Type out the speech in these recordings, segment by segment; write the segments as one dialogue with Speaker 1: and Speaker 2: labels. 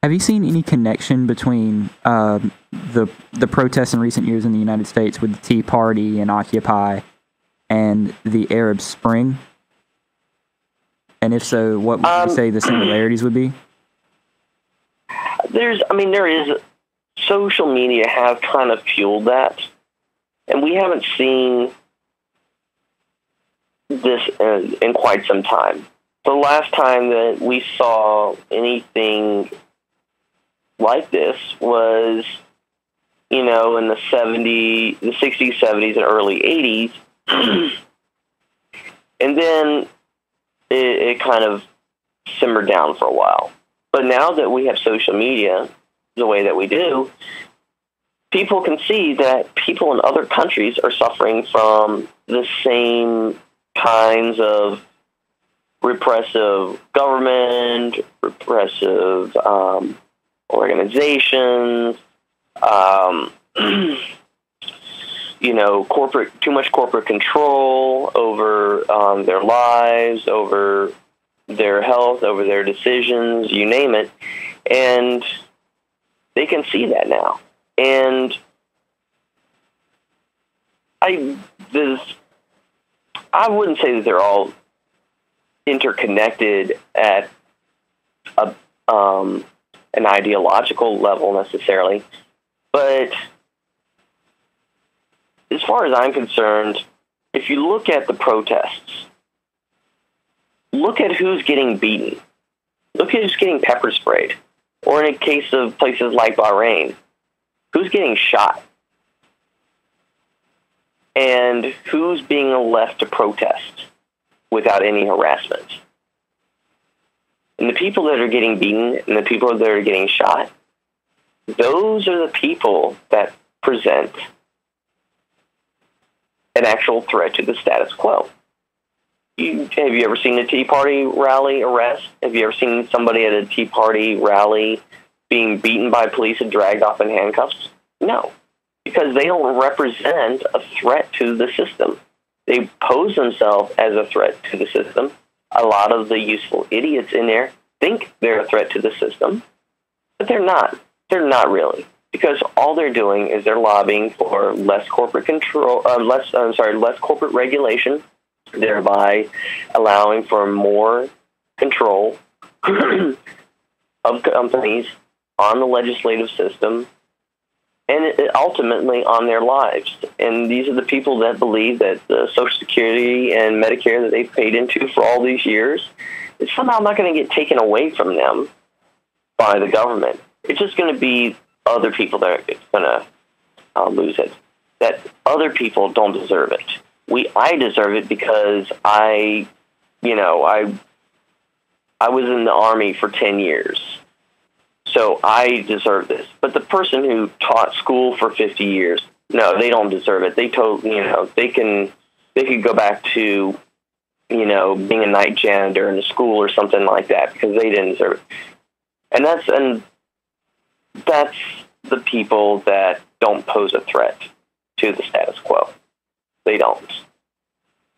Speaker 1: Have you seen any connection between the protests in recent years in the United States with the Tea Party and Occupy and the Arab Spring? And if so, what would you say the similarities would be?
Speaker 2: There is, social media have kind of fueled that, and we haven't seen this in quite some time. The last time that we saw anything like this was, in the 60s, 70s, and early 80s. And then it kind of simmered down for a while. But now that we have social media the way that we do, people can see that people in other countries are suffering from the same kinds of repressive government, repressive organizations, too much corporate control over their lives, over their health, over their decisions, you name it. And they can see that now. And I wouldn't say that they're all interconnected at an ideological level necessarily, but as far as I'm concerned, if you look at the protests, look at who's getting beaten, look at who's getting pepper sprayed, or in a case of places like Bahrain, who's getting shot, and who's being left to protest without any harassment. And the people that are getting beaten and the people that are getting shot, those are the people that present an actual threat to the status quo. Have you ever seen a Tea Party rally arrest? Have you ever seen somebody at a Tea Party rally being beaten by police and dragged off in handcuffs? No, because they don't represent a threat to the system. They pose themselves as a threat to the system. A lot of the useful idiots in there think they're a threat to the system, but they're not. They're not really, because all they're doing is they're lobbying for less corporate control, less corporate regulation, thereby allowing for more control of companies on the legislative system, and ultimately on their lives. And these are the people that believe that the Social Security and Medicare that they've paid into for all these years is somehow not going to get taken away from them by the government. It's just going to be other people that are going to lose it. That other people don't deserve it. I deserve it because I was in the Army for 10 years. So I deserve this. But the person who taught school for 50 years, no, they don't deserve it. They could go back to, being a night janitor in a school or something like that because they didn't deserve it. And that's the people that don't pose a threat to the status quo. They don't.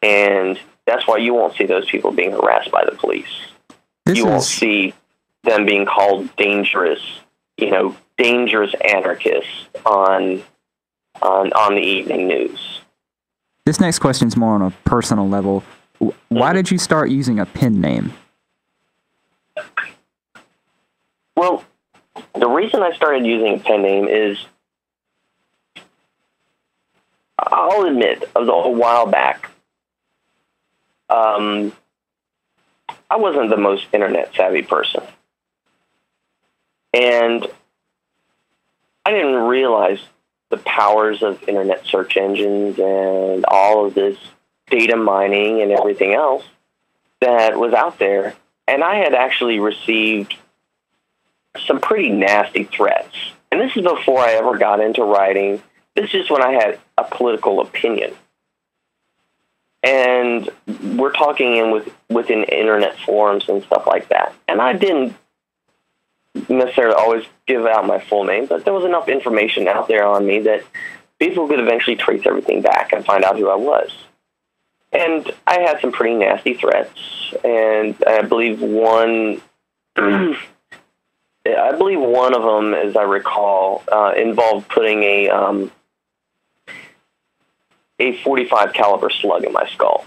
Speaker 2: And that's why you won't see those people being harassed by the police. You won't see them being called dangerous anarchists on the evening news.
Speaker 1: This next question is more on a personal level. Why did you start using a pen name?
Speaker 2: Well, the reason I started using a pen name is, I'll admit, a while back, I wasn't the most internet savvy person. And I didn't realize the powers of internet search engines and all of this data mining and everything else that was out there. And I had actually received some pretty nasty threats. And this is before I ever got into writing. This is when I had a political opinion. And we're talking within internet forums and stuff like that. And I didn't necessarily always give out my full name, but there was enough information out there on me that people could eventually trace everything back and find out who I was. And I had some pretty nasty threats, and I believe one I believe one of them, as I recall, involved putting a 45 caliber slug in my skull.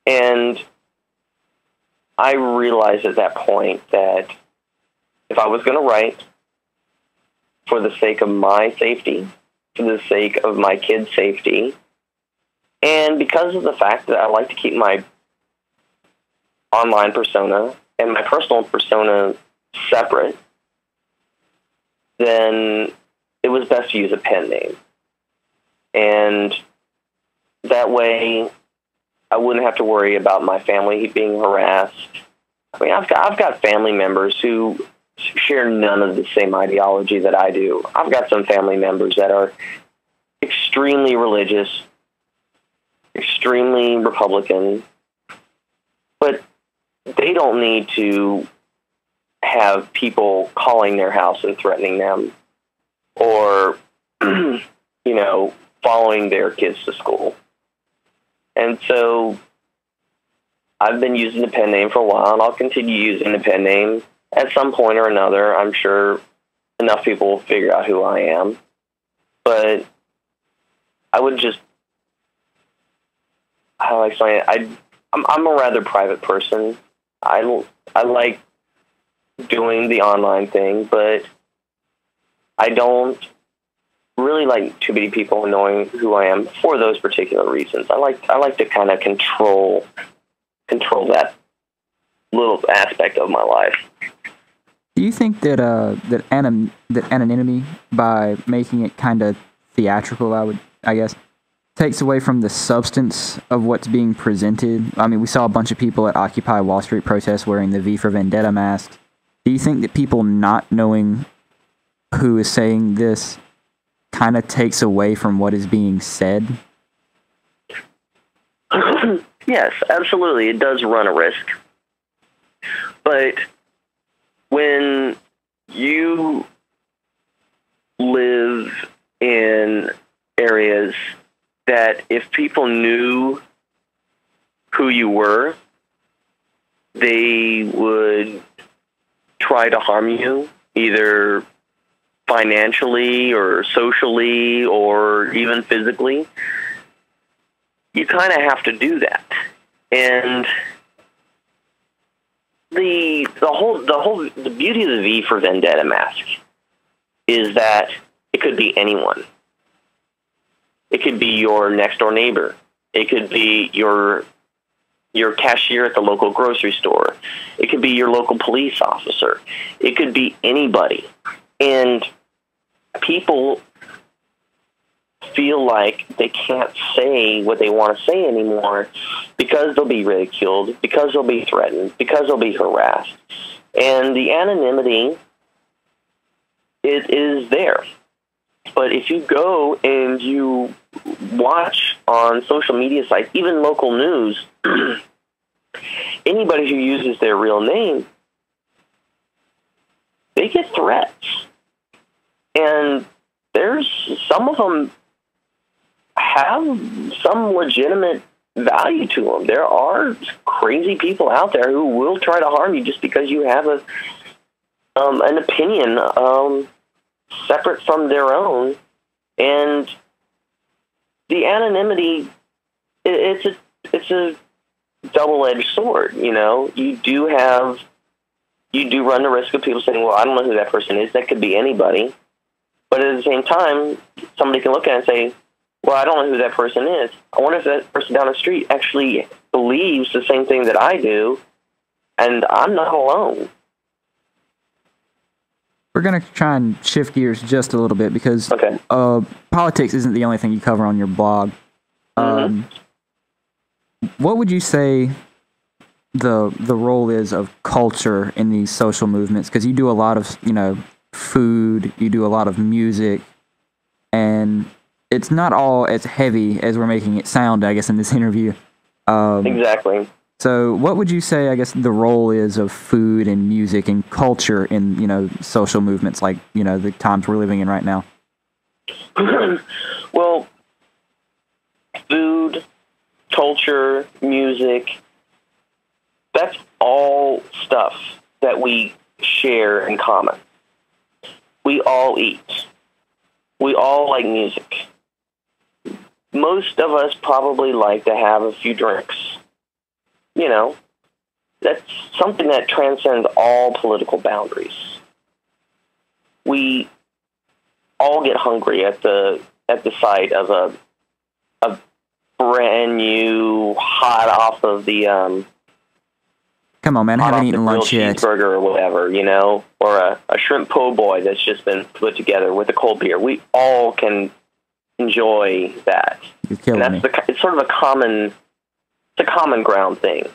Speaker 2: And I realized at that point that if I was going to write for the sake of my safety, for the sake of my kids' safety, and because of the fact that I like to keep my online persona and my personal persona separate, then it was best to use a pen name. And that way I wouldn't have to worry about my family being harassed. I mean, I've got family members who share none of the same ideology that I do. I've got some family members that are extremely religious, extremely Republican, but they don't need to have people calling their house and threatening them, or, following their kids to school. And so I've been using the pen name for a while, and I'll continue using the pen name. At some point or another, I'm sure enough people will figure out who I am. But I would just, how do I explain it? I'm a rather private person. I like doing the online thing, but I don't really like too many people knowing who I am for those particular reasons. I like to kind of control that little aspect of my life.
Speaker 1: Do you think that that anonymity, by making it kind of theatrical, I guess, takes away from the substance of what's being presented? I mean, we saw a bunch of people at Occupy Wall Street protests wearing the V for Vendetta masks. Do you think that people not knowing who is saying this kind of takes away from what is being said?
Speaker 2: Yes, absolutely. It does run a risk. But when you live in areas that if people knew who you were, they would try to harm you, either financially or socially or even physically, you kind of have to do that. And the beauty of the V for Vendetta mask is that it could be anyone. It could be your next door neighbor. It could be your cashier at the local grocery store. It could be your local police officer. It could be anybody. And people feel like they can't say what they want to say anymore because they'll be ridiculed, because they'll be threatened, because they'll be harassed. And the anonymity, it is there. But if you go and you watch on social media sites, even local news, anybody who uses their real name, they get threats. And there's some of them have some legitimate value to them. There are crazy people out there who will try to harm you just because you have an opinion separate from their own. And the anonymity, it's a double-edged sword. You do run the risk of people saying, well, I don't know who that person is. That could be anybody. But at the same time, somebody can look at it and say, well, I don't know who that person is. I wonder if that person down the street actually believes the same thing that I do, and I'm not alone.
Speaker 1: We're going to try and shift gears just a little bit because politics isn't the only thing you cover on your blog.
Speaker 2: Mm-hmm.
Speaker 1: What would you say the role is of culture in these social movements? Because you do a lot of, food, you do a lot of music, and it's not all as heavy as we're making it sound, I guess, in this interview.
Speaker 2: Exactly.
Speaker 1: So what would you say, I guess, the role is of food and music and culture in, social movements like, the times we're living in right now?
Speaker 2: Well, food, culture, music, that's all stuff that we share in common. We all eat. We all like music. Most of us probably like to have a few drinks. You know, that's something that transcends all political boundaries. We all get hungry at the sight of a brand new, hot off of the
Speaker 1: come on, man, I haven't eaten lunch yet.
Speaker 2: Cheeseburger or whatever, you know, or a shrimp po' boy that's just been put together with a cold beer. We all can enjoy that.
Speaker 1: You're killing me.
Speaker 2: It's sort of a common ground thing.